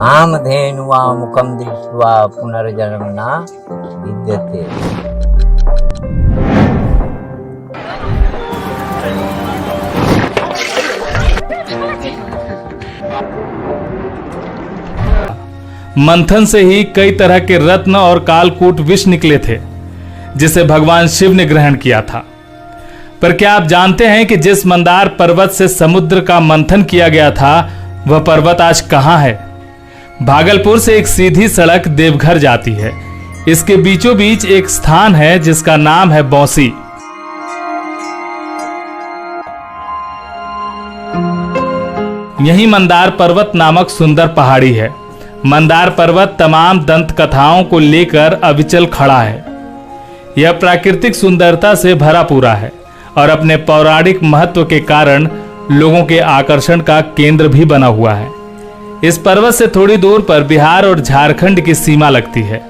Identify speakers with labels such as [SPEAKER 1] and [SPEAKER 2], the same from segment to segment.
[SPEAKER 1] कामधेनुवा मुखम दृष्ट्वा पुनर्जन्मना विद्यते।
[SPEAKER 2] मंथन से ही कई तरह के रत्न और कालकूट विष निकले थे, जिसे भगवान शिव ने ग्रहण किया था। पर क्या आप जानते हैं कि जिस मंदार पर्वत से समुद्र का मंथन किया गया था, वह पर्वत आज कहां है? भागलपुर से एक सीधी सड़क देवघर जाती है। इसके बीचों बीच एक स्थान है जिसका नाम है बौंसी। यही मंदार पर्वत नामक सुंदर पहाड़ी है। मंदार पर्वत तमाम दंत कथाओं को लेकर अविचल खड़ा है। यह प्राकृतिक सुंदरता से भरा पूरा है और अपने पौराणिक महत्व के कारण लोगों के आकर्षण का केंद्र भी बना हुआ है। इस पर्वत से थोड़ी दूर पर बिहार और झारखंड की सीमा लगती है।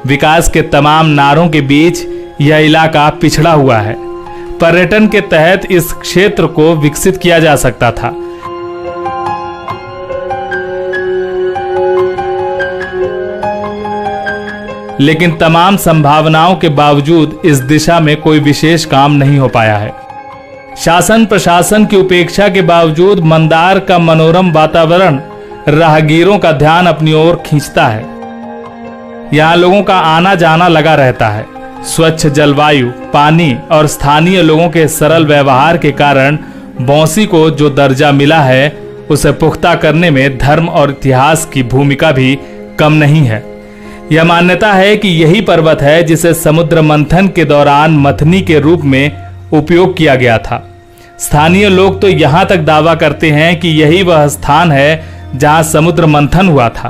[SPEAKER 2] विकास के तमाम नारों के बीच यह इलाका पिछड़ा हुआ है। पर्यटन के तहत इस क्षेत्र को विकसित किया जा सकता था। लेकिन तमाम संभावनाओं के बावजूद इस दिशा में कोई विशेष काम नहीं हो पाया है। शासन प्रशासन की उपेक्षा के बावजूद मंदार का मनोरम वातावरण राहगीरों का ध्यान अपनी ओर खींचता है। यहाँ लोगों का आना जाना लगा रहता है। स्वच्छ जलवायु, पानी और स्थानीय लोगों के सरल व्यवहार के कारण बौंसी को जो दर्जा मिला है, उसे पुख्ता करने में धर्म और इतिहास की भूमिका भी कम नहीं है। यह मान्यता है कि यही पर्वत है जिसे समुद्र मंथन के दौरान मथनी के रूप में उपयोग किया गया था। स्थानीय लोग तो यहाँ तक दावा करते हैं कि यही वह स्थान है जहाँ समुद्र मंथन हुआ था।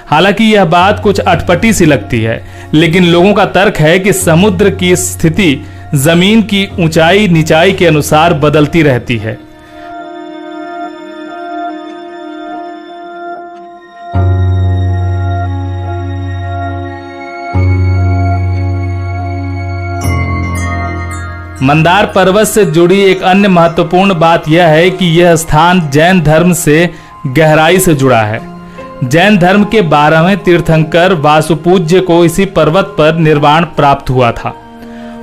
[SPEAKER 2] हालांकि यह बात कुछ अटपटी सी लगती है, लेकिन लोगों का तर्क है कि समुद्र की स्थिति जमीन की ऊंचाई नीचाई के अनुसार बदलती रहती है। मंदार पर्वत से जुड़ी एक अन्य महत्वपूर्ण बात यह है कि यह स्थान जैन धर्म से गहराई से जुड़ा है। जैन धर्म के 12वें तीर्थंकर वासुपूज्य को इसी पर्वत पर निर्वाण प्राप्त हुआ था।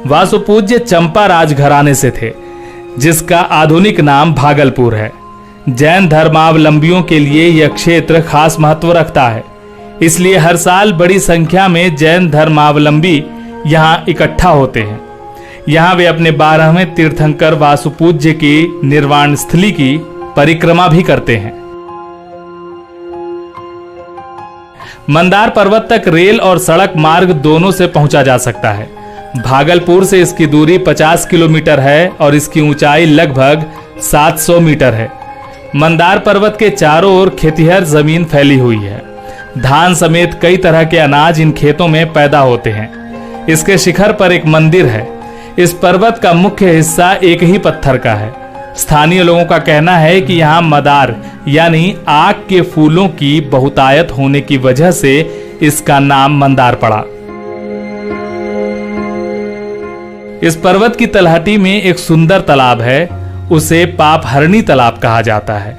[SPEAKER 2] वासुपूज्य चंपा राजघराने से थे, जिसका आधुनिक नाम भागलपुर है। जैन धर्मावलंबियों के लिए यह क्षेत्र खास महत्व रखता है, इसलिए हर साल बड़ी संख्या में जैन धर्मावलंबी यहाँ इकट्ठा होते हैं। यहाँ वे अपने 12वें तीर्थंकर वासुपूज्य की निर्वाण स्थली की परिक्रमा भी करते हैं। मंदार पर्वत तक रेल और सड़क मार्ग दोनों से पहुंचा जा सकता है। भागलपुर से इसकी दूरी 50 किलोमीटर है और इसकी ऊंचाई लगभग 700 मीटर है। मंदार पर्वत के चारों ओर खेतिहर जमीन फैली हुई है। धान समेत कई तरह के अनाज इन खेतों में पैदा होते हैं। इसके शिखर पर एक मंदिर है। इस पर्वत का मुख्य हिस्सा एक ही पत्थर का है। स्थानीय लोगों का कहना है कि यहाँ मदार यानी आग के फूलों की बहुतायत होने की वजह से इसका नाम मंदार पड़ा। इस पर्वत की तलहटी में एक सुंदर तालाब है। उसे पापहरणी तालाब कहा जाता है।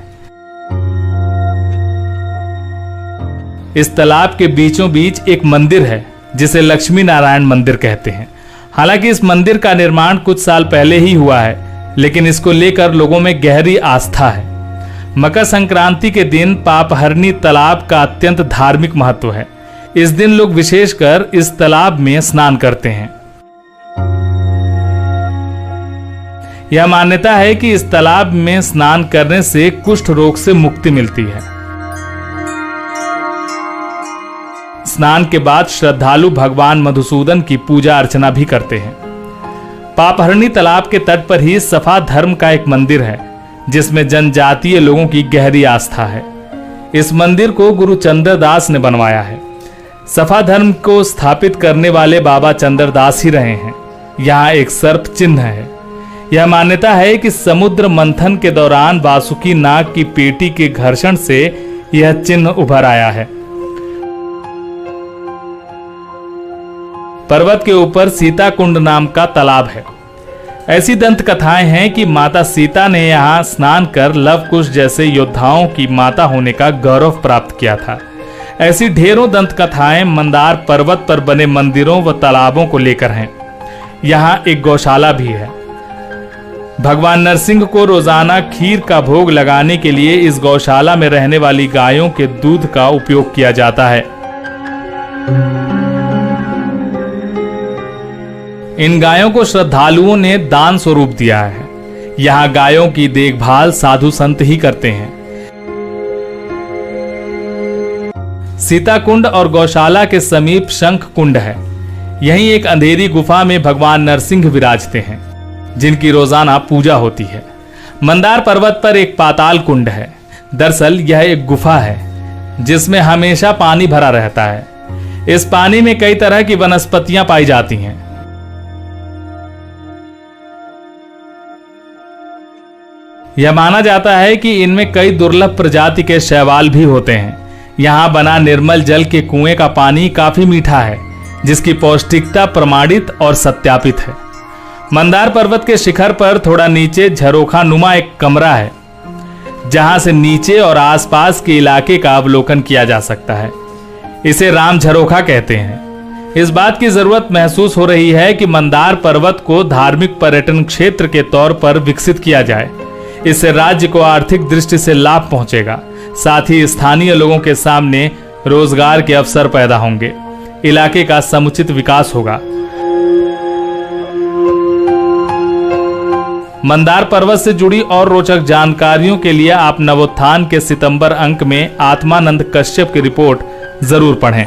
[SPEAKER 2] इस तालाब के बीचों बीच एक मंदिर है जिसे लक्ष्मी नारायण मंदिर कहते हैं। हालांकि इस मंदिर का निर्माण कुछ साल पहले ही हुआ है, लेकिन इसको लेकर लोगों में गहरी आस्था है। मकर संक्रांति के दिन पापहरणी तालाब का अत्यंत धार्मिक महत्व है। इस दिन लोग विशेषकर इस तालाब में स्नान करते हैं। यह मान्यता है कि इस तालाब में स्नान करने से कुष्ठ रोग से मुक्ति मिलती है। स्नान के बाद श्रद्धालु भगवान मधुसूदन की पूजा अर्चना भी करते हैं। पापहरणी तालाब के तट पर ही सफा धर्म का एक मंदिर है, जिसमें जनजातीय लोगों की गहरी आस्था है। इस मंदिर को गुरु चंद्रदास ने बनवाया है। सफा धर्म को स्थापित करने वाले बाबा चंद्रदास ही रहे हैं। यहाँ एक सर्प चिन्ह है। यह मान्यता है कि समुद्र मंथन के दौरान वासुकी नाग की पेटी के घर्षण से यह चिन्ह उभर आया है। पर्वत के ऊपर सीता कुंड नाम का तालाब है। ऐसी दंत कथाएं हैं कि माता सीता ने यहाँ स्नान कर लव कुश जैसे योद्धाओं की माता होने का गौरव प्राप्त किया था। ऐसी ढेरों दंत कथाएं मंदार पर्वत पर बने मंदिरों व तालाबों को लेकर हैं। यहाँ एक गौशाला भी है। भगवान नरसिंह को रोजाना खीर का भोग लगाने के लिए इस गौशाला में रहने वाली गायों के दूध का उपयोग किया जाता है। इन गायों को श्रद्धालुओं ने दान स्वरूप दिया है। यहाँ गायों की देखभाल साधु संत ही करते हैं। सीता कुंड और गौशाला के समीप शंख कुंड है। यहीं एक अंधेरी गुफा में भगवान नरसिंह विराजते हैं, जिनकी रोजाना पूजा होती है। मंदार पर्वत पर एक पाताल कुंड है। दरअसल यह एक गुफा है जिसमें हमेशा पानी भरा रहता है। इस पानी में कई तरह की वनस्पतियां पाई जाती हैं। यह माना जाता है कि इनमें कई दुर्लभ प्रजाति के शैवाल भी होते हैं। यहाँ बना निर्मल जल के कुएं का पानी काफी मीठा है, जिसकी पौष्टिकता प्रमाणित और सत्यापित है। मंदार पर्वत के शिखर पर थोड़ा नीचे झरोखा नुमा एक कमरा है, जहां से नीचे और आसपास के इलाके का अवलोकन किया जा सकता है। इसे राम झरोखा कहते हैं। इस बात की जरूरत महसूस हो रही है कि मंदार पर्वत को धार्मिक पर्यटन क्षेत्र के तौर पर विकसित किया जाए। इससे राज्य को आर्थिक दृष्टि से लाभ पहुंचेगा, साथ ही स्थानीय लोगों के सामने रोजगार के अवसर पैदा होंगे। इलाके का समुचित विकास होगा। मंदार पर्वत से जुड़ी और रोचक जानकारियों के लिए आप नवोत्थान के सितंबर अंक में आत्मानंद कश्यप की रिपोर्ट जरूर पढ़ें।